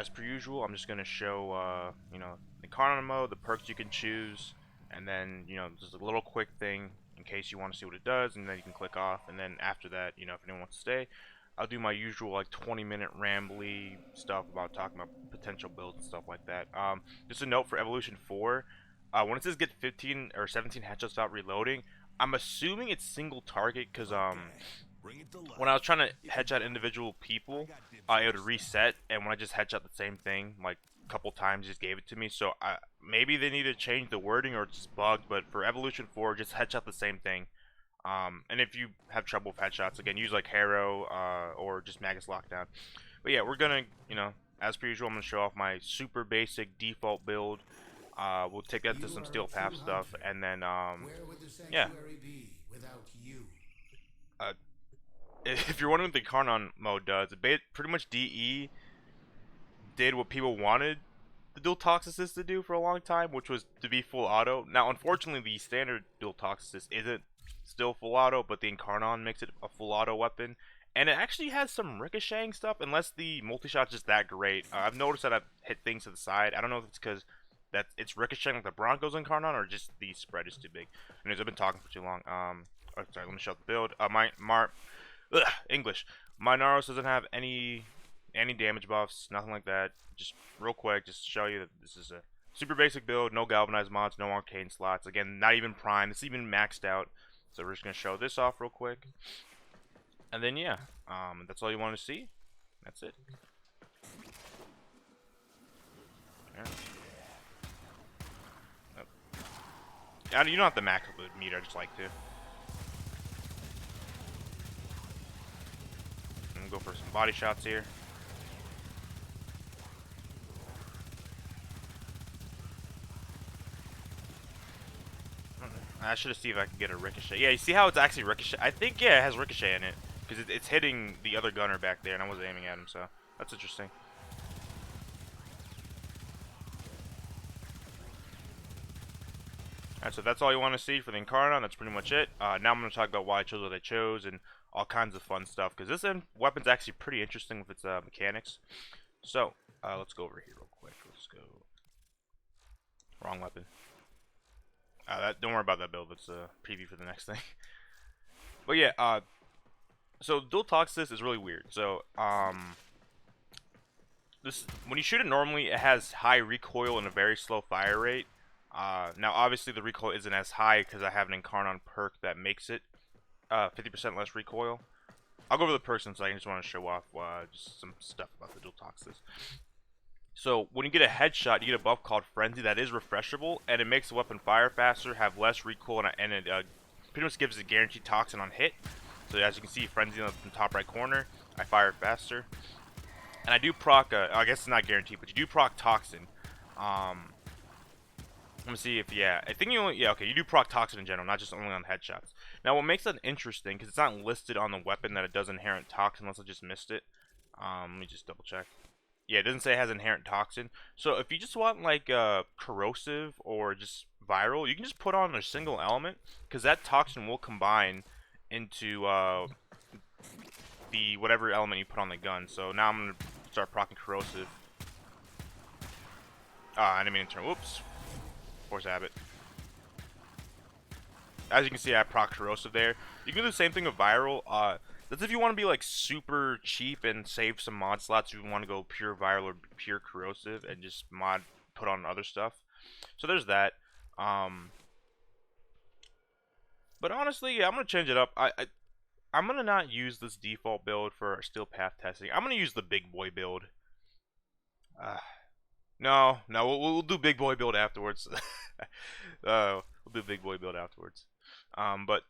as per usual, I'm just gonna show the incarnon mode, the perks you can choose, and then just a little quick thing in case you want to see what it does, and then you can click off. And then after that, if anyone wants to stay, I'll do my usual like 20-minute rambly stuff about talking about potential builds and stuff like that. Just a note for Evolution 4, when it says get 15 or 17 headshots without reloading, I'm assuming it's single target because when I was trying to headshot individual people, it would reset, and when I just headshot the same thing like a couple times, just gave it to me. So maybe they need to change the wording or it's just bugged. But for Evolution 4, just headshot the same thing. And if you have trouble with headshots, again, use like Harrow or just Magus Lockdown. But yeah, we're gonna, as per usual, I'm gonna show off my super basic default build. We'll take that to some Steel Path stuff, and then yeah. Uh, if you're wondering what the Incarnon mode does, it pretty much DE did what people wanted the dual toxicist to do for a long time, which was to be full auto. Now, unfortunately, the standard dual toxicist isn't still full auto, but the Incarnon makes it a full auto weapon, and it actually has some ricocheting stuff. Unless the multi-shot's just that great, I've noticed that I've hit things to the side. I don't know if it's because that it's ricocheting like the Broncos Incarnon, or just the spread is too big. Anyways, I've been talking for too long. Oh, sorry, let me show the build. English. My Naros doesn't have any damage buffs, nothing like that. Just real quick, just to show you that this is a super basic build, no galvanized mods, no arcane slots. Again, not even prime. It's even maxed out. So we're just gonna show this off real quick, and then yeah, that's all you want to see. That's it. Yeah. Oh. You don't have to max up the meter. I just like to. I'm gonna go for some body shots here. I should have seen if I could get a ricochet. Yeah, you see how it's actually ricochet? I think, yeah, it has ricochet in it. Because it's hitting the other gunner back there, and I wasn't aiming at him, so that's interesting. Alright, so that's all you want to see for the Incarnon. That's pretty much it. Now I'm going to talk about why I chose what I chose and all kinds of fun stuff. Because this weapon's actually pretty interesting with its mechanics. So, let's go over here real quick. Let's go. Wrong weapon. Don't worry about that build. It's a preview for the next thing. But yeah, so dual toxicist is really weird. So this when you shoot it normally, it has high recoil and a very slow fire rate. Now obviously the recoil isn't as high because I have an Incarnon perk that makes it 50% less recoil. I'll go over the perks in a second. I just want to show off just some stuff about the dual toxicist. So when you get a headshot, you get a buff called Frenzy that is refreshable, and it makes the weapon fire faster, have less recoil, and it pretty much gives a guaranteed toxin on hit. So as you can see, Frenzy in the top right corner, I fire faster, and I do proc. I guess it's not guaranteed, but you do proc toxin. Let me see if I think you do proc toxin in general, not just only on headshots. Now what makes that interesting, because it's not listed on the weapon that it does inherent toxin, unless I just missed it. Let me just double check. Yeah, it doesn't say it has inherent toxin. So if you just want like corrosive or just viral, you can just put on a single element, because that toxin will combine into the whatever element you put on the gun. So now I'm gonna start proccing corrosive. I didn't mean to turn. Whoops. Force habit. As you can see, I proc corrosive there. You can do the same thing with viral. That's if you want to be like super cheap and save some mod slots. If you want to go pure viral or pure corrosive and just put on other stuff. So there's that. But honestly, yeah, I'm gonna change it up. I'm gonna not use this default build for Steel Path testing. I'm gonna use the big boy build. No, we'll do big boy build afterwards. We'll do big boy build afterwards. But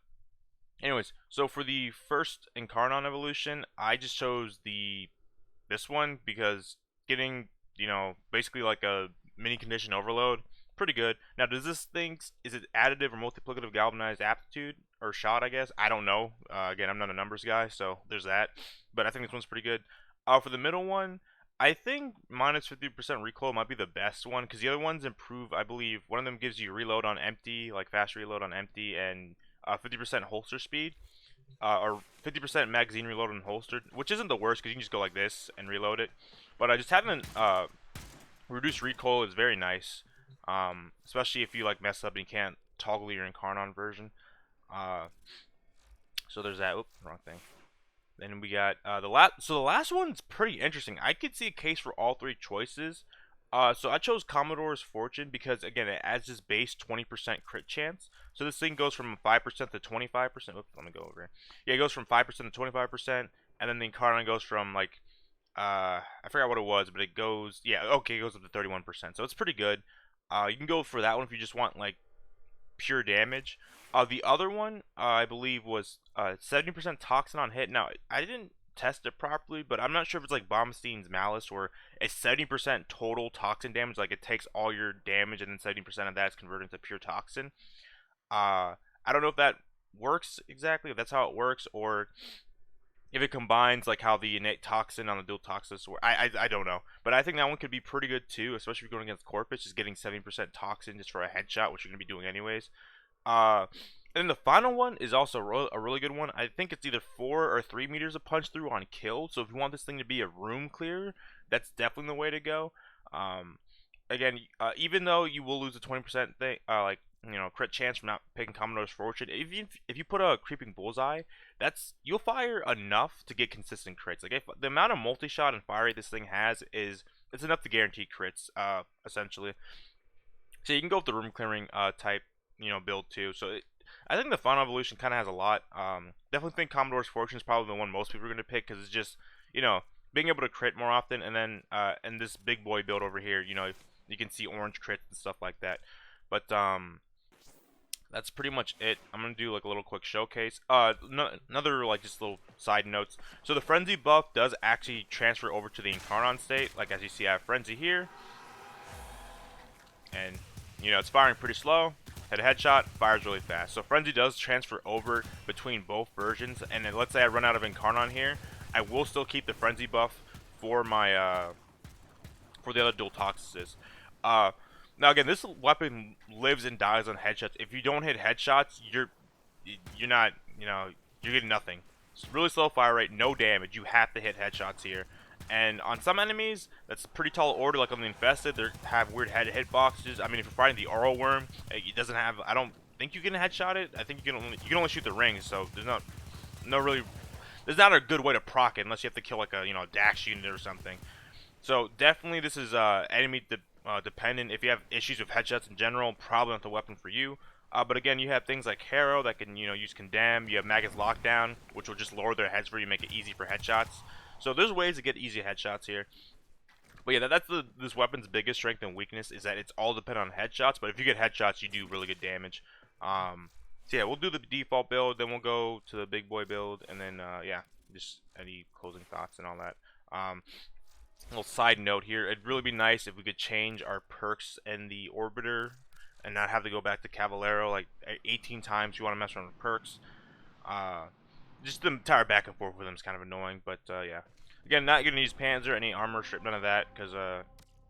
anyways, so for the first Incarnon evolution, I just chose this one because getting, basically like a mini condition overload, pretty good. Now, does this thing, is it additive or multiplicative galvanized aptitude or shot, I guess? I don't know. Again, I'm not a numbers guy, so there's that. But I think this one's pretty good. For the middle one, I think minus 50% recoil might be the best one, because the other ones improve, I believe. One of them gives you reload on empty, like fast reload on empty, and 50% holster speed. or 50% magazine reloaded and holstered, which isn't the worst because you can just go like this and reload it. But just having reduced recoil is very nice, especially if you like mess up and you can't toggle your incarnon version. Uh, so there's that. Oop, wrong thing. Then we got the last. So the last one's pretty interesting. I could see a case for all three choices. So I chose Commodore's Fortune because again it adds this base 20% crit chance. So this thing goes from 5% to 25%. Oops, let me go over here. Yeah, it goes from 5% to 25%, and then the Incarnon goes from like I forgot what it was, but it goes it goes up to 31%. So it's pretty good. You can go for that one if you just want like pure damage. The other one, I believe, was 70% toxin on hit. Now, I didn't test it properly, but I'm not sure if it's like Baumstein's Malice, where it's 70% total toxin damage. Like, it takes all your damage, and then 70% of that is converted into pure toxin. I don't know if that works exactly, if that's how it works, or if it combines like how the innate toxin on the dual toxins work. I don't know, but I think that one could be pretty good too, especially if you're going against Corpus, just getting 70% toxin just for a headshot, which you're gonna be doing anyways. Uh, and the final one is also a really good one. I think it's either 4 or 3 meters of punch through on kill. So if you want this thing to be a room clear, that's definitely the way to go. Um, Again, even though you will lose a 20% thing, like crit chance from not picking Commodore's Fortune, if you put a creeping bullseye, you'll fire enough to get consistent crits. Like if the amount of multi-shot and fire rate this thing has it's enough to guarantee crits, essentially. So you can go with the room clearing type, build too. So I think the final evolution kind of has a lot. Definitely think Commodore's Fortune is probably the one most people are going to pick because it's just being able to crit more often, and then and this big boy build over here, you can see orange crits and stuff like that. But that's pretty much it. I'm gonna do like a little quick showcase. Another like just little side notes. So the frenzy buff does actually transfer over to the incarnon state. Like as you see, I have frenzy here, and it's firing pretty slow. Hit a headshot, fires really fast. So frenzy does transfer over between both versions. And then let's say I run out of incarnon here, I will still keep the frenzy buff for my for the other dual toxins. Now again, this weapon lives and dies on headshots. If you don't hit headshots, you're not, you're getting nothing. It's really slow fire rate, no damage. You have to hit headshots here. And on some enemies, that's a pretty tall order, like on the infested, they have weird hitboxes. I mean, if you're fighting the Oral Worm, it doesn't have. I don't think you can headshot it. I think you can only shoot the rings. So there's there's not a good way to proc it unless you have to kill like a dash unit or something. So definitely this is enemy dependent. If you have issues with headshots in general, probably not the weapon for you. But again, you have things like Harrow that can use Condemn. You have Maggot's Lockdown, which will just lower their heads for you, make it easy for headshots. So there's ways to get easy headshots here. But yeah, that's this weapon's biggest strength and weakness, is that it's all dependent on headshots. But if you get headshots, you do really good damage. So yeah, we'll do the default build, then we'll go to the big boy build, and then yeah, just any closing thoughts and all that. Little side note here, it'd really be nice if we could change our perks in the Orbiter and not have to go back to Cavallero like 18 times you want to mess around with perks. Just the entire back and forth with them is kind of annoying, but yeah. Again, not gonna use Panzer, any armor strip, none of that, because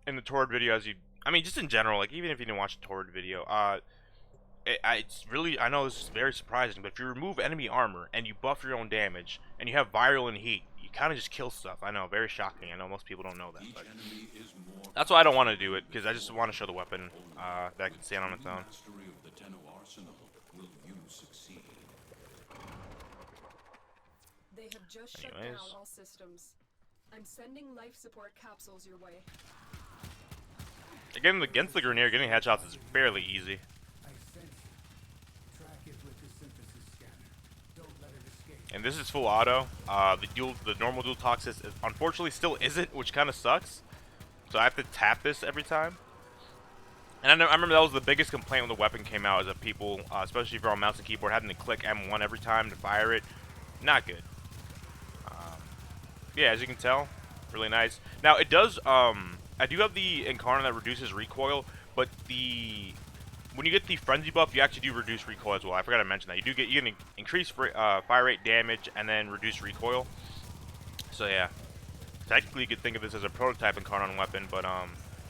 in the Tord video, I mean, just in general, like even if you didn't watch the Tord video, it's really, I know this is very surprising, but if you remove enemy armor and you buff your own damage and you have viral and heat, you kind of just kill stuff. I know, very shocking. I know most people don't know that, but that's why I don't want to do it, because I just want to show the weapon that can stand on its own. They have just shut down all systems. I'm sending life support capsules your way. Again, against the Grineer, getting headshots is fairly easy. And this is full auto. The normal dual toxis unfortunately still isn't, which kind of sucks. So I have to tap this every time. And I remember that was the biggest complaint when the weapon came out, is that people, especially if you're on mouse and keyboard, having to click M1 every time to fire it. Not good. Yeah, as you can tell, really nice. Now it does. I do have the Incarnon that reduces recoil, but when you get the frenzy buff, you actually do reduce recoil as well. I forgot to mention that. You can increase fire rate, damage, and then reduce recoil. So yeah, technically you could think of this as a prototype Incarnon weapon, but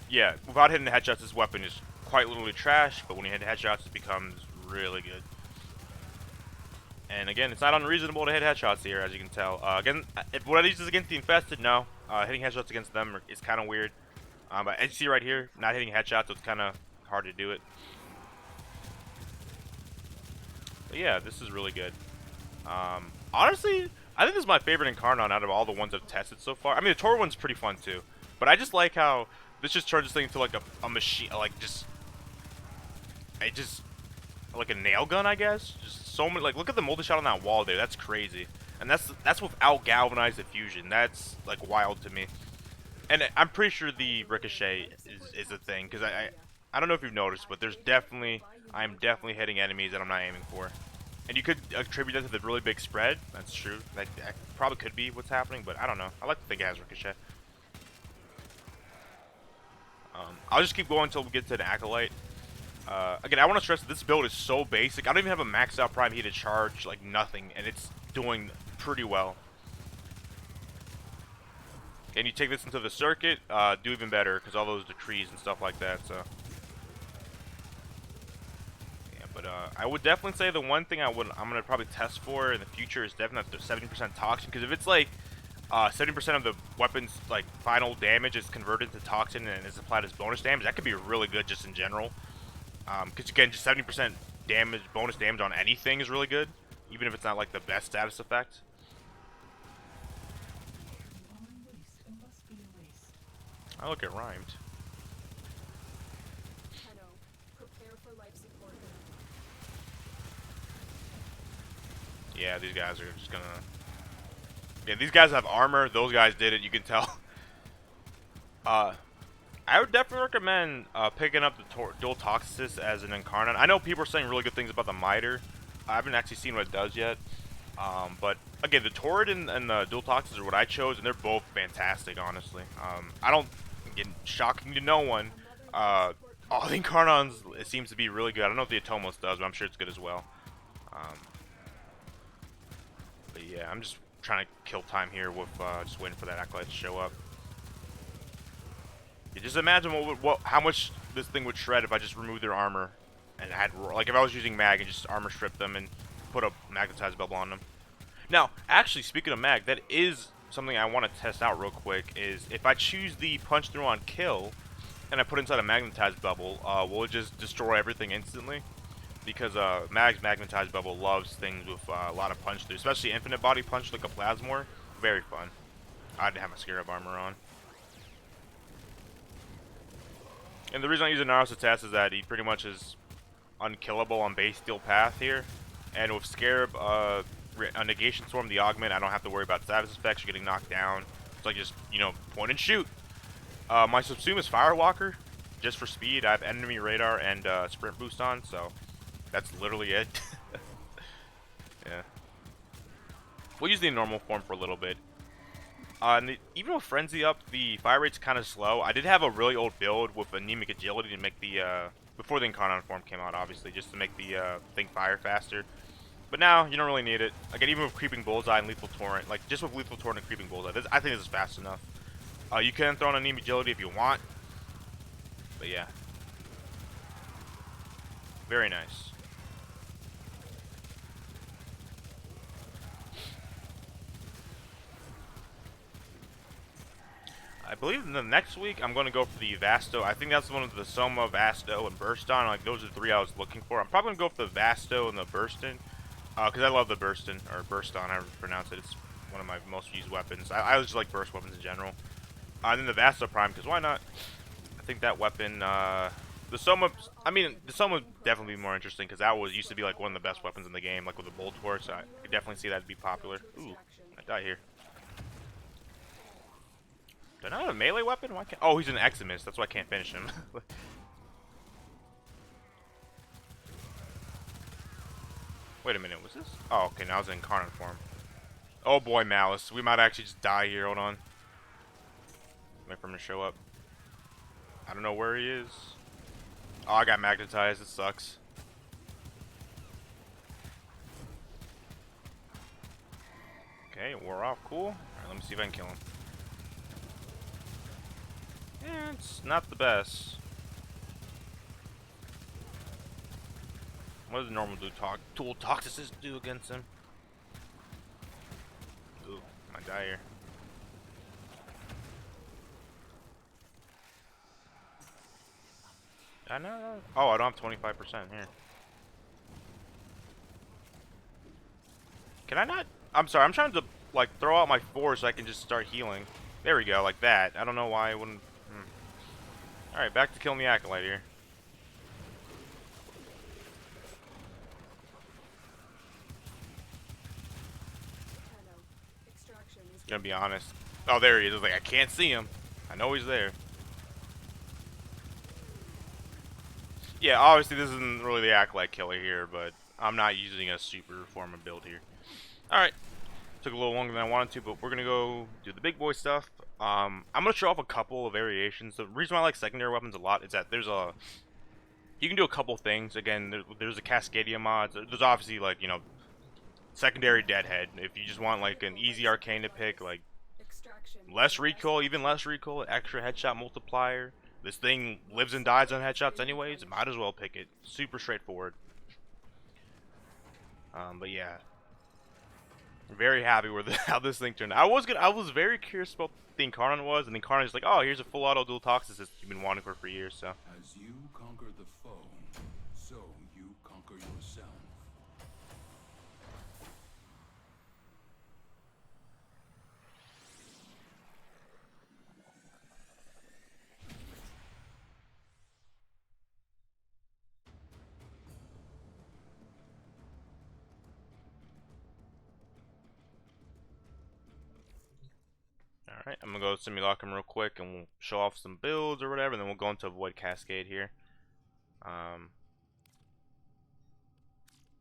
yeah, without hitting the headshots, this weapon is quite literally trash. But when you hit headshots, it becomes really good. And again, it's not unreasonable to hit headshots here, as you can tell. Again, if what I use is against the infested, no. Hitting headshots against them is kind of weird. But as you see right here, not hitting headshots, so it's kind of hard to do it. But yeah, this is really good. Honestly, I think this is my favorite Incarnon out of all the ones I've tested so far. I mean, the Tor one's pretty fun too. But I just like how this just turns this thing into like a machine, like like a nail gun, I guess. Just so many, like, look at the multi-shot on that wall there. That's crazy. And that's without galvanized diffusion. That's like wild to me. And I'm pretty sure the ricochet is a thing, because I don't know if you've noticed, but I'm definitely hitting enemies that I'm not aiming for. And you could attribute that to the really big spread. That's true. That probably could be what's happening, but I don't know. I like to think it has ricochet. I'll just keep going until we get to the Acolyte. Again, I want to stress that this build is so basic. I don't even have a maxed out prime heated charge, like nothing, and it's doing pretty well. And you take this into the circuit, do even better, because all those decrees and stuff like that. So, yeah, but I would definitely say the one thing I'm gonna probably test for in the future is definitely the 70% toxin, because if it's like 70% of the weapon's like final damage is converted to toxin and is applied as bonus damage, that could be really good just in general. Because again, just 70% damage, bonus damage on anything is really good, even if it's not like the best status effect. I look, it rhymed. Prepare for life support. Yeah, these guys are just gonna. Yeah, these guys have armor. Those guys did it. You can tell. I would definitely recommend picking up the dual toxocyst as an incarnon. I know people are saying really good things about the miter. I haven't actually seen what it does yet. But again, the turret and the dual toxocyst are what I chose, and they're both fantastic, honestly. I don't, again, shocking to no one. All the incarnons, it seems to be really good. I don't know if the Atomos does, but I'm sure it's good as well. But yeah, I'm just trying to kill time here with just waiting for that Acolyte to show up. Yeah, just imagine how much this thing would shred if I just removed their armor and had, like, if I was using mag and just armor strip them and put a magnetized bubble on them. Now, actually, speaking of mag, that is something I want to test out real quick. Is if I choose the punch through on kill and I put inside a magnetized bubble, will it just destroy everything instantly? Because mag's magnetized bubble loves things with a lot of punch through, especially infinite body punch like a plasmor. Very fun. I didn't have my Scarab armor on. And the reason I use a Naruto test is that he pretty much is unkillable on base steel path here. And with Scarab, a negation swarm, the augment, I don't have to worry about status effects or getting knocked down. It's like just, you know, point and shoot. My subsume is Firewalker, just for speed. I have enemy radar and sprint boost on, so that's literally it. Yeah. We'll use the normal form for a little bit. And even with Frenzy up, the fire rate's kind of slow. I did have a really old build with anemic agility to make the, before the Incarnon form came out, obviously, just to make the thing fire faster. But now, you don't really need it. Again, even with Creeping Bullseye and Lethal Torrent, like, just with Lethal Torrent and Creeping Bullseye, I think this is fast enough. You can throw on anemic agility if you want. But yeah. Very nice. I believe in the next week I'm going to go for the Vasto. I think that's one of the Soma, Vasto, and Burston. Like, those are the three I was looking for. I'm probably going to go for the Vasto and the Burston. Because I love the Burston, or Burston, however you pronounce it. It's one of my most used weapons. I just like burst weapons in general. And then the Vasto Prime, because why not? I think that weapon, the Soma, I mean, the Soma would definitely be more interesting, because that used to be like one of the best weapons in the game, like with the Bolt Torch. So I could definitely see that be popular. Ooh, I died here. Do I not have a melee weapon? Why can't? Oh, he's an Eximus. That's why I can't finish him. Wait a minute, was this? Oh, okay, now it's in Incarnon form. Oh boy, Malice. We might actually just die here. Hold on. Wait for him to show up. I don't know where he is. Oh, I got magnetized. It sucks. Okay, we're off. Cool. Alright, let me see if I can kill him. Yeah, it's not the best. What does the normal dual toxicist do against him? on, die here. I know. Oh, I don't have 25% here. Can I not? I'm sorry. I'm trying to like throw out my 4 so I can just start healing. There we go, like that. I don't know why I wouldn't. All right, back to killing the acolyte here. Gonna be honest. Oh, there he is. Like I can't see him. I know he's there. Yeah, obviously this isn't really the acolyte killer here, but I'm not using a super form of build here. All right. Took a little longer than I wanted to, but we're gonna go do the big boy stuff. I'm gonna show off a couple of variations. The reason why I like secondary weapons a lot is that you can do a couple things. Again, there's a Cascadia mod. There's obviously like, you know, secondary deadhead. If you just want like an easy arcane to pick, like less recoil, even less recoil, extra headshot multiplier. This thing lives and dies on headshots anyways. Might as well pick it. Super straightforward. But yeah. Very happy with how this thing turned out. I was very curious about what the incarnon was, and the incarnon is like, oh, here's a full auto dual toxicist you've been wanting for years. So as you conquer the foe, so you conquer yourself. alright, I'm gonna go simulacrum real quick and we'll show off some builds or whatever, and then we'll go into Void Cascade here.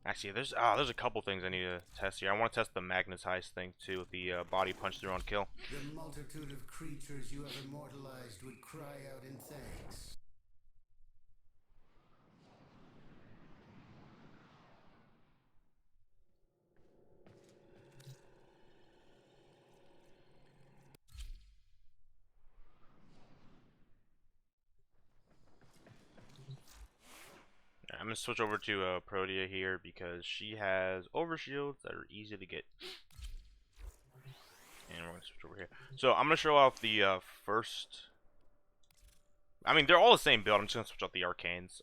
Actually, there's a couple things I need to test here. I want to test the magnetize thing too with the body punch through on kill. The multitude of creatures you have immortalized would cry out in thanks. I'm gonna switch over to Protea here because she has overshields that are easy to get. And we're gonna switch over here. So I'm gonna show off the first. I mean, they're all the same build. I'm just gonna switch out the arcanes.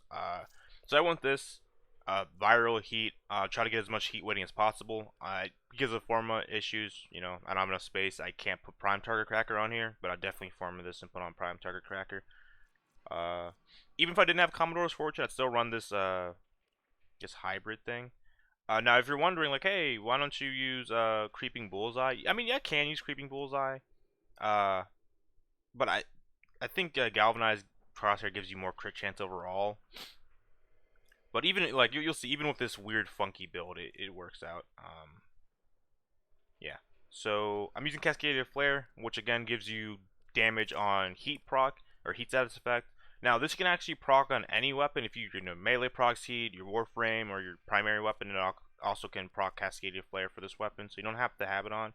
So I want this viral heat. Try to get as much heat weighting as possible. Because of forma issues, you know, I don't have enough space. I can't put prime target cracker on here, but I definitely forma this and put on prime target cracker. Even if I didn't have Commodore's Fortune, I'd still run this this hybrid thing. Now, if you're wondering, like, hey, why don't you use Creeping Bullseye? I mean, yeah, I can use Creeping Bullseye, but I think Galvanized Crosshair gives you more crit chance overall. But even like you'll see, even with this weird funky build, it works out. Yeah. So I'm using Cascadia Flare, which again gives you damage on heat proc or heat status effect. Now this can actually proc on any weapon. If you know melee procs heat, your Warframe, or your primary weapon, it also can proc Cascadia Flare for this weapon, so you don't have to have it on.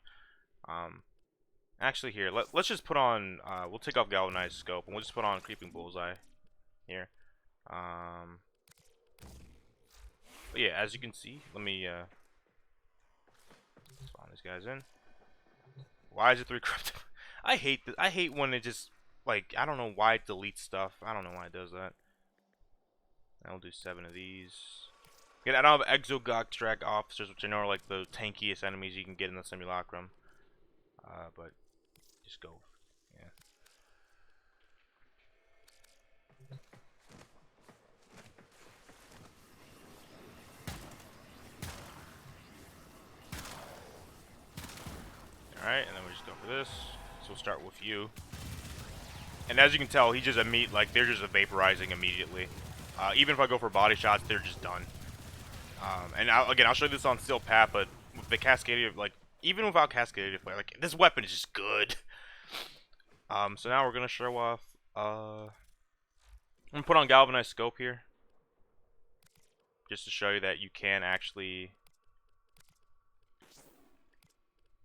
Actually, here let's just put on. We'll take off Galvanized Scope and we'll just put on Creeping Bullseye here. But yeah, as you can see, let me spawn these guys in. Why is it 3 corrupted? I hate this. I hate when it just like, I don't know why it deletes stuff. I don't know why it does that. I'll do 7 of these. Again, I don't have Exogotrack officers, which I know are like the tankiest enemies you can get in the simulacrum. But just go. Yeah. Alright, and then we just go for this. So we'll start with you. And as you can tell, he just they're just vaporizing immediately. Even if I go for body shots, they're just done. And again, I'll show you this on Steel Pat, but with the Cascadia, like, even without Cascadia Flare, like, this weapon is just good. So now we're gonna show off, I'm gonna put on Galvanized Scope here. Just to show you that you can actually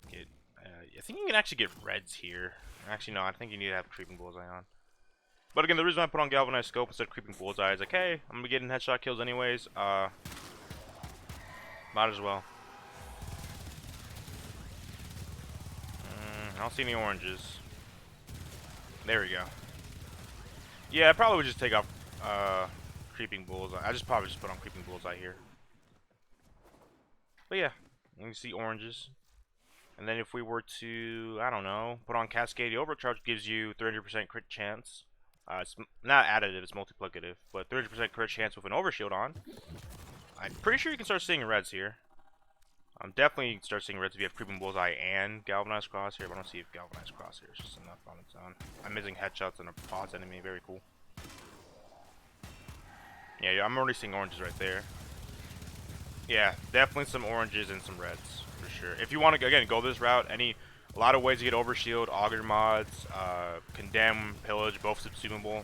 get, I think you can actually get reds here. Actually, no, I think you need to have Creeping Bullseye on. But again, the reason I put on Galvanized Scope instead of Creeping Bullseye is like, hey, I'm gonna be getting headshot kills anyways. Might as well. I don't see any oranges. There we go. Yeah, I probably would just take off creeping bullseye. I just probably just put on creeping bullseye here. But yeah, you can see oranges. And then if we were to, I don't know, put on Cascade Overcharge, gives you 300% crit chance. It's not additive, it's multiplicative, but 300% crit chance with an overshield on. I'm pretty sure you can start seeing reds here. Definitely you can start seeing reds if you have Creeping Bullseye and Galvanized Crosshair, but I don't see if Galvanized Crosshair is just enough on its own. I'm missing headshots and a pause enemy, very cool. Yeah, I'm already seeing oranges right there. Yeah, definitely some oranges and some reds, for sure. If you want to, again, go this route, a lot of ways to get Overshield, Auger mods, Condemn, Pillage, both subsumable.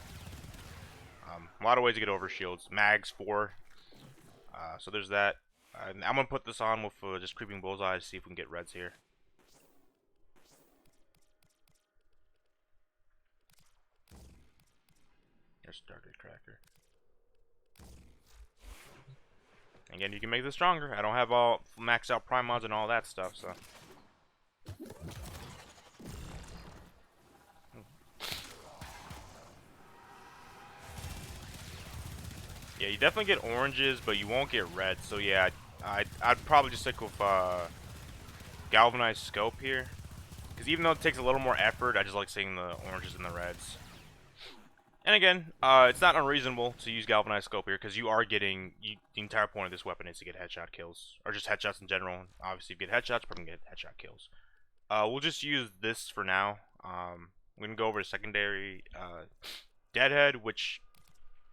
A lot of ways to get Overshields. Mags, 4. So there's that. I'm going to put this on with just Creeping Bullseye to see if we can get reds here. There's Stargate Cracker. Again, you can make this stronger. I don't have all maxed out prime mods and all that stuff, so. Yeah, you definitely get oranges, but you won't get reds. So yeah, I'd probably just stick with Galvanized Scope here, because even though it takes a little more effort, I just like seeing the oranges and the reds. And again, it's not unreasonable to use Galvanized Scope here, because you are getting, the entire point of this weapon is to get headshot kills, or just headshots in general. Obviously, if you get headshots, you're probably going to get headshot kills. We'll just use this for now. We're going to go over to secondary Deadhead, which,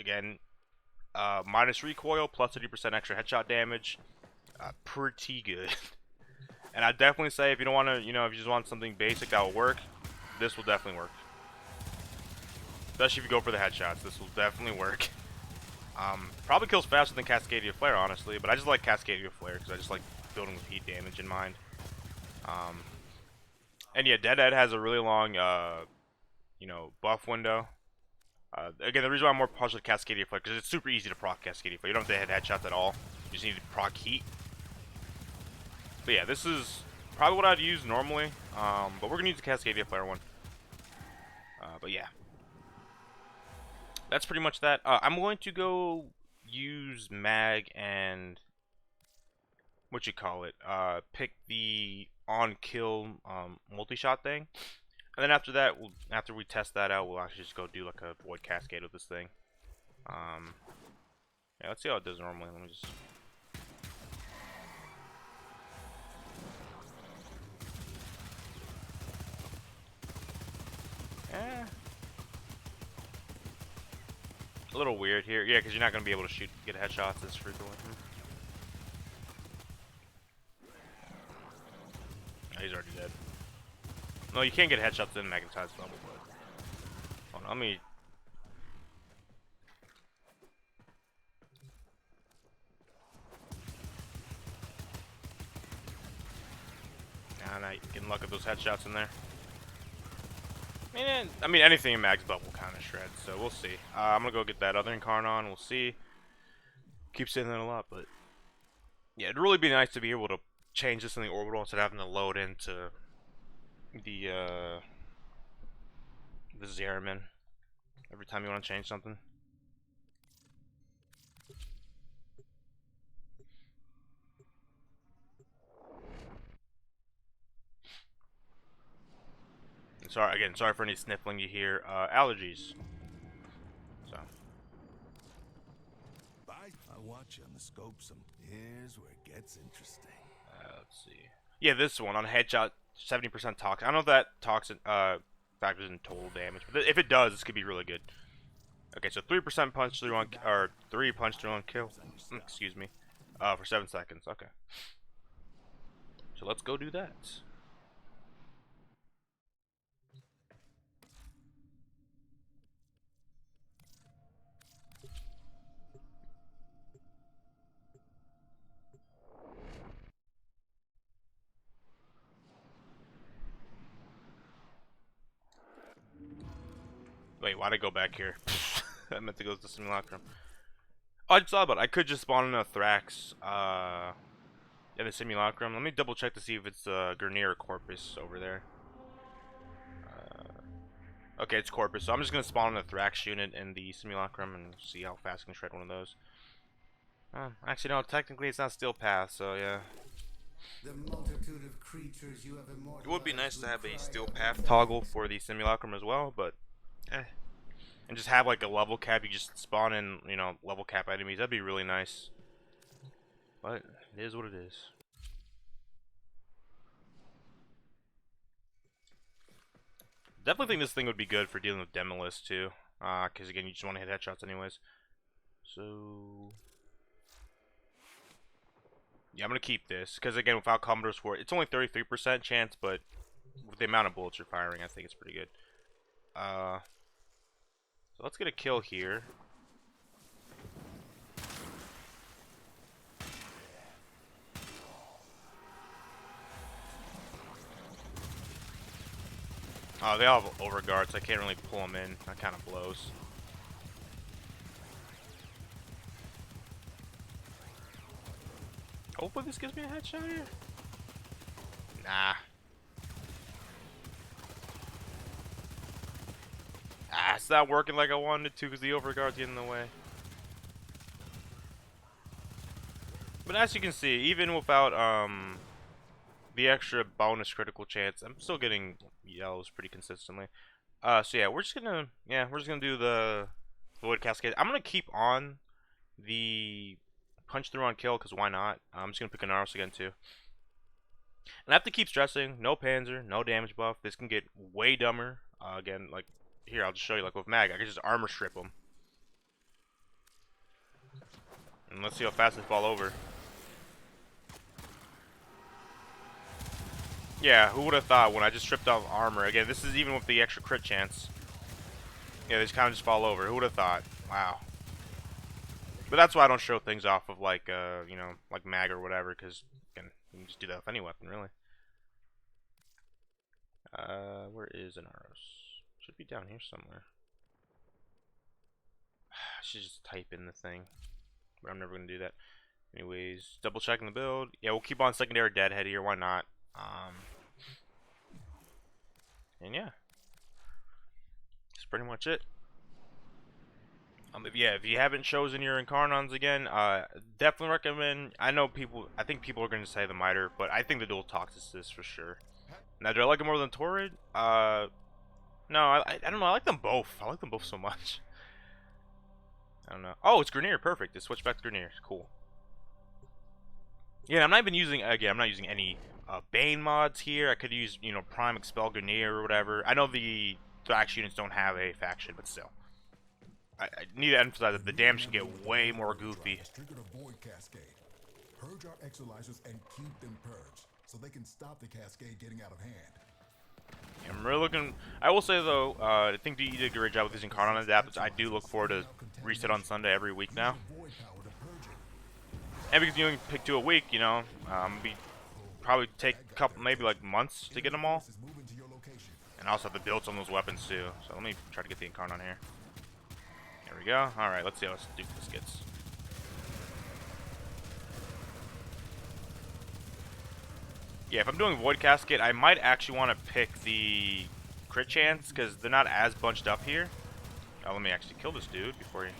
again, minus recoil, plus 30% extra headshot damage. Pretty good. And I definitely say if you don't want to, if you just want something basic that will work, this will definitely work. Especially if you go for the headshots, this will definitely work. Probably kills faster than Cascadia Flare, honestly, but I just like Cascadia Flare because I just like building with heat damage in mind. And yeah, Deadhead has a really long, buff window. Again, the reason why I'm more partial to Cascadia Flare because it's super easy to proc Cascadia Flare. You don't have to hit headshots at all. You just need to proc heat. But yeah, this is probably what I'd use normally. But we're gonna use the Cascadia Flare one. But yeah. That's pretty much that. I'm going to go use Mag and pick the on-kill multi-shot thing, and then after that, after we test that out, we'll actually just go do like a Void Cascade with this thing. Yeah, let's see how it does normally. Let me just. A little weird here, yeah, because you're not gonna be able to get headshots as frequently. Oh, he's already dead. No, you can't get headshots in magnetized level, but hold on, let me. Nah, nah, getting luck at those headshots in there. I mean, anything in Mag's bubble kind of shreds, so we'll see. I'm gonna go get that other incarnon. We'll see. Keep saying that a lot, but yeah, it'd really be nice to be able to change this in the orbital instead of having to load into the Zeramin every time you want to change something. Sorry for any sniffling you hear. Allergies. So. I watch you on the scope some. Here's where it gets interesting. Let's see. Yeah, this one on headshot, 70% toxin. I don't know if that toxin factors in total damage, but if it does, this could be really good. Okay, so 3% punch through on, or 3 punch through on kill. Excuse me. For 7 seconds. Okay. So let's go do that. Wait, why'd I go back here? I meant to go to the simulacrum. Oh, I just thought about it. I could just spawn in a Thrax in the simulacrum. Let me double check to see if it's Gurneer or Corpus over there. Okay, it's Corpus, so I'm just gonna spawn in the Thrax unit in the Simulacrum and see how fast I can shred one of those. Actually, no, technically it's not Steel Path, so yeah. The multitude of creatures you have It would be nice immortalized to would have a cry Steel out Path in toggle thanks. for the Simulacrum as well, but eh. And just have like a level cap, you just spawn in, you know, level cap enemies. That'd be really nice. But it is what it is. Definitely think this thing would be good for dealing with Demolist too. Because again, you just want to hit headshots anyways. So yeah, I'm gonna keep this because again, without Commodore's Fort, it's only 33% chance, but with the amount of bullets you're firing, I think it's pretty good. So let's get a kill here. Oh, they all have overguards. I can't really pull them in. That kind of blows. Hopefully this gives me a headshot here. Nah. It's not working like I wanted to because the overguard's getting in the way. But as you can see, even without the extra bonus critical chance, I'm still getting yellows pretty consistently. So yeah, we're just gonna do the Void Cascade. I'm gonna keep on the punch through on kill because why not? I'm just gonna pick a Naros again too. And I have to keep stressing, no Panzer, no damage buff. This can get way dumber. Again, like here, I'll just show you. Like with Mag, I can just armor strip them, and let's see how fast they fall over. Yeah, who would have thought when I just stripped off armor? Again, this is even with the extra crit chance. Yeah, they just kind of just fall over. Who would have thought? Wow. But that's why I don't show things off of like, you know, like Mag or whatever, because you can just do that with any weapon, really. Where is Inaros? Should be down here somewhere. I should just type in the thing, but I'm never gonna do that. Anyways, double checking the build. Yeah, we'll keep on secondary deadhead here. Why not? And yeah, that's pretty much it. If you haven't chosen your Incarnons again, definitely recommend. I think people are going to say the Miter, but I think the dual toxocyst for sure. Now, do I like them more than Torrid? No, I don't know. I like them both. I like them both so much. I don't know. Oh, it's Grenier. Perfect. It switched back to Grenier. Cool. Yeah, I'm not even using. Again, I'm not using any Bane mods here. I could use, you know, Prime Expel Grenier or whatever. I know the Thrax units don't have a faction, but still. I need to emphasize that the damage can get way more goofy. Trigger the void cascade. Purge our exolizers and keep them purged, so they can stop the cascade getting out of hand. I'm really looking. I will say though, I think you did a great job with these Incarnon adapters. I do look forward to reset on Sunday every week now. And because you only pick 2 a week, you know, probably take a couple, maybe like months to get them all. And I also have to build some of those weapons too. So let me try to get the Incarnon here. There we go. Alright, let's see how stupid this gets. Yeah, if I'm doing Void Cascade, I might actually want to pick the crit chance, because they're not as bunched up here. Oh, let me actually kill this dude before he...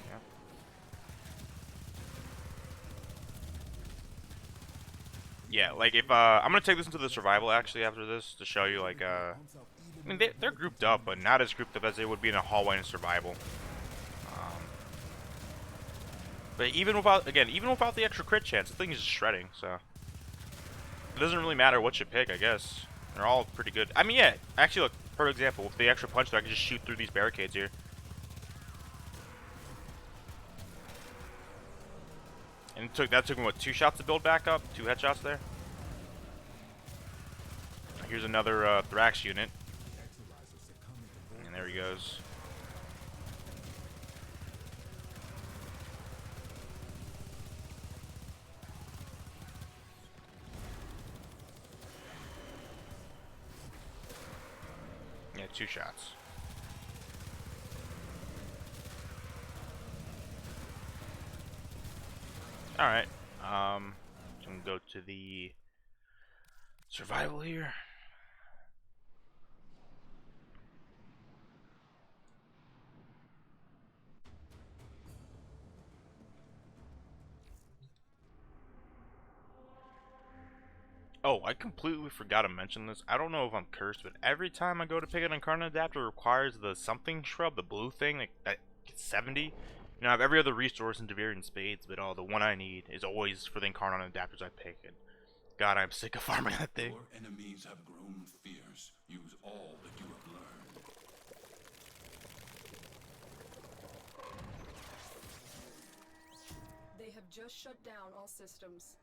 Yeah, like if, I'm going to take this into the survival actually after this, to show you, like, I mean, they're grouped up, but not as grouped up as they would be in a hallway in survival. But even without the extra crit chance, the thing is just shredding, so it doesn't really matter what you pick, I guess. They're all pretty good. I mean, yeah, actually, look, for example, with the extra punch, I can just shoot through these barricades here. And that took me, what, 2 shots to build back up? 2 headshots there? Here's another Thrax unit. And there he goes. Yeah, 2 shots. Alright. I'm gonna go to the survival here. Oh, I completely forgot to mention this. I don't know if I'm cursed, but every time I go to pick an incarnate adapter, it requires the something shrub, the blue thing that gets 70. You know, I have every other resource in Devirian Spades, but the one I need is always for the incarnate adapters I pick. And God, I'm sick of farming that thing. Your enemies have grown fierce. Use all that you have learned. They have just shut down all systems.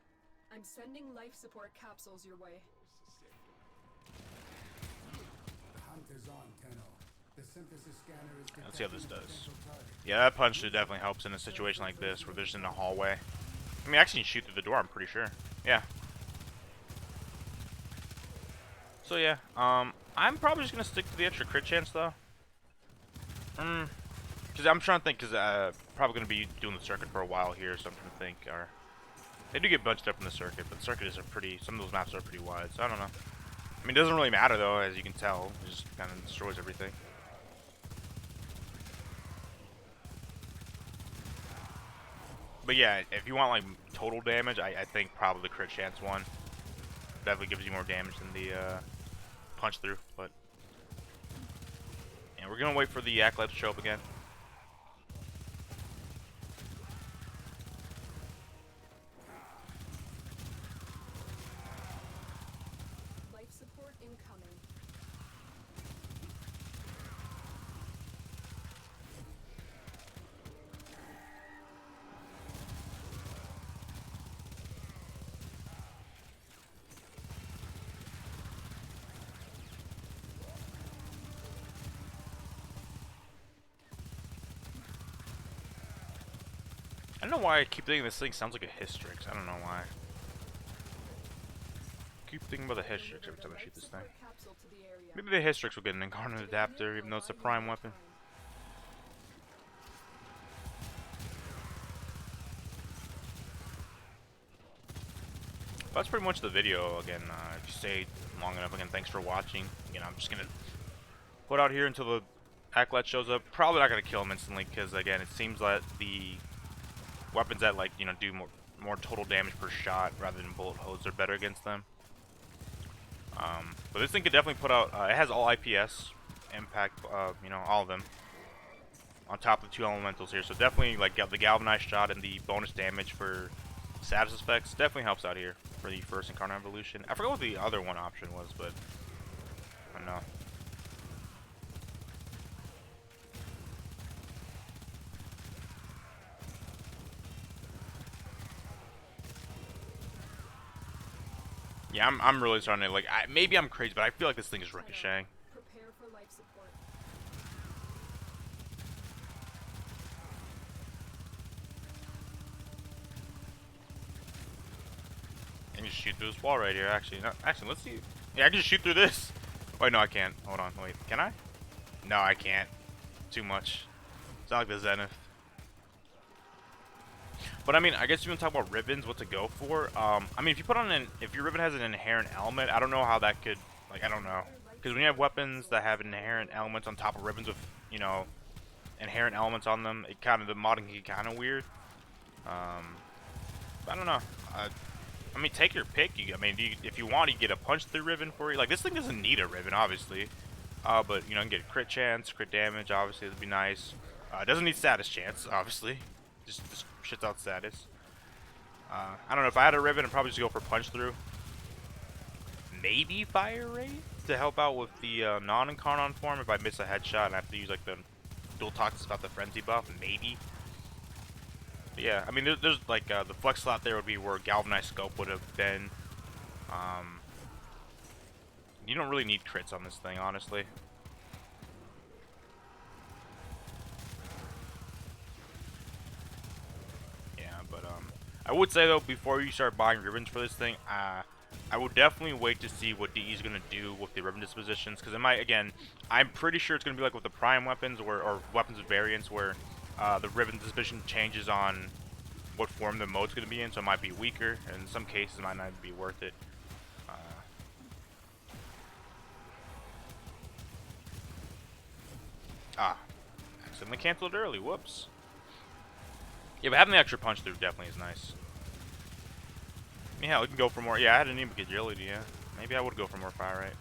I'm sending life support capsules your way. The hunt is on, Tenno. The synthesis scanner is Let's see how this detecting a does. potential target. Yeah, that punch definitely helps in a situation like this where there's in a hallway. I mean, I can shoot through the door, I'm pretty sure. Yeah. So yeah, I'm probably just gonna stick to the extra crit chance though. Cause I'm trying to think, cause probably gonna be doing the circuit for a while here, so I'm trying to think. Or they do get bunched up in the circuit, but the circuit is some of those maps are pretty wide, so I don't know. I mean, it doesn't really matter though, as you can tell, it just kind of destroys everything. But yeah, if you want like total damage, I think probably the crit chance one definitely gives you more damage than the punch through. But yeah, we're gonna wait for the acolyte to show up again. Life support incoming. I don't know why I keep thinking this thing sounds like a Hystrix. I don't know why. I keep thinking about the Hystrix every time I shoot this thing. Capsule to the area. Maybe the Hystrix will get an incarnate adapter, even though it's a prime weapon. That's pretty much the video. Again, if you stayed long enough, again, thanks for watching. Again, I'm just gonna put out here until the acolyte shows up. Probably not gonna kill him instantly, because again, it seems like the weapons that like do more total damage per shot rather than bullet holes are better against them. But this thing could definitely put out. It has all IPS, impact, all of them. On top of the two elementals here, so definitely like the galvanized shot and the bonus damage for status effects definitely helps out here for the first incarnate evolution. I forgot what the other one option was, but I don't know. Yeah, I'm really starting to like. Maybe I'm crazy, but I feel like this thing is ricocheting. Prepare for life support. I can just shoot through this wall right here. Actually, no, actually, let's see. Yeah, I can just shoot through this. Wait, no, I can't. Hold on, wait. Can I? No, I can't. Too much. It's not like the Zenith. But I mean, I guess you want to talk about ribbons, what to go for. I mean, if your ribbon has an inherent element, I don't know how that could, like, I don't know, because when you have weapons that have inherent elements on top of ribbons with, inherent elements on them, the modding can get kind of weird. I don't know. I mean, take your pick. If you want, you get a punch through ribbon for you. Like, this thing doesn't need a ribbon, obviously. But you can get crit chance, crit damage. Obviously, that'd be nice. It doesn't need status chance, obviously. Just shits out status. I don't know. If I had a ribbon, I'd probably just go for punch through. Maybe fire rate to help out with the non-incarnon form if I miss a headshot and I have to use like the dual toxins about the frenzy buff. Maybe. But yeah, I mean, there's like the flex slot there would be where galvanized scope would have been. You don't really need crits on this thing, honestly. I would say though, before you start buying ribbons for this thing, I would definitely wait to see what DE is going to do with the ribbon dispositions, because it might, again, I'm pretty sure it's going to be like with the prime weapons or weapons with variants where the ribbon disposition changes on what form the mode's going to be in, so it might be weaker, and in some cases it might not be worth it. Accidentally canceled early, whoops. Yeah, but having the extra punch through definitely is nice. Yeah, we can go for more. Yeah, I had anemic agility. Yeah, maybe I would go for more fire rate.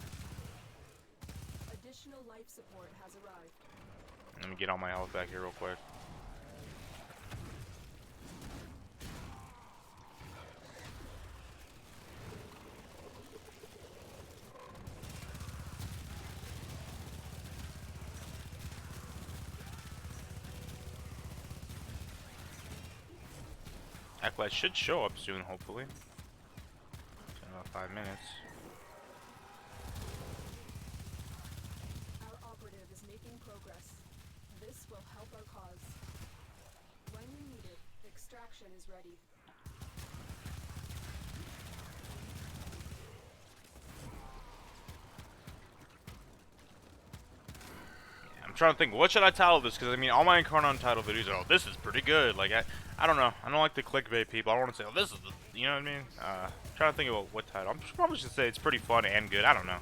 Additional life support has arrived. Let me get all my health back here real quick. Acolyte should show up soon, hopefully. In about 5 minutes. Our operative is making progress. This will help our cause. When we need it, extraction is ready. I'm trying to think, what should I title this? Because I mean, all my incarnon title videos are, oh, this is pretty good. Like, I don't know. I don't like the clickbait people. I don't want to say, oh, this is the, you know what I mean? I'm trying to think about what title. I'm probably just gonna say it's pretty fun and good. I don't know.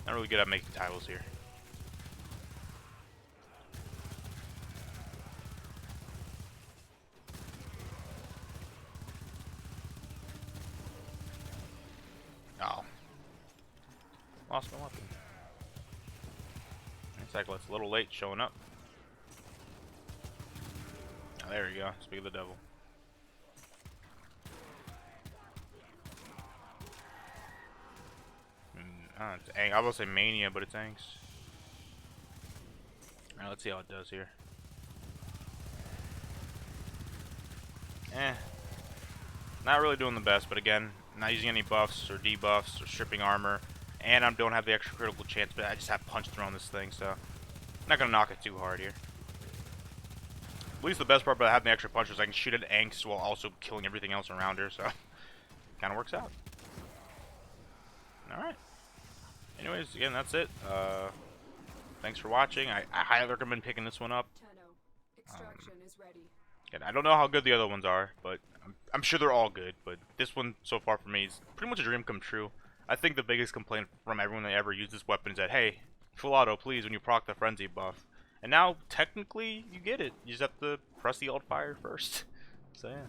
Not really good at making titles here. Oh. Lost my weapon. Looks like it's a little late showing up. Oh, there you go. Speak of the devil. It's I will say mania, but it's angst. Alright, let's see how it does here. Not really doing the best, but again, not using any buffs or debuffs or stripping armor, and I don't have the extra critical chance, but I just have punch thrown this thing, so not gonna knock it too hard here. At least the best part about having the extra punch is I can shoot at angst while also killing everything else around her, so kind of works out. Alright. Anyways, again, that's it. Thanks for watching. I highly recommend picking this one up. Tenno, extraction is ready. Again, I don't know how good the other ones are, but I'm sure they're all good. But this one, so far for me, is pretty much a dream come true. I think the biggest complaint from everyone that ever used this weapon is that, hey, full auto, please, when you proc the frenzy buff. And now, technically, you get it. You just have to press the alt fire first. So, yeah.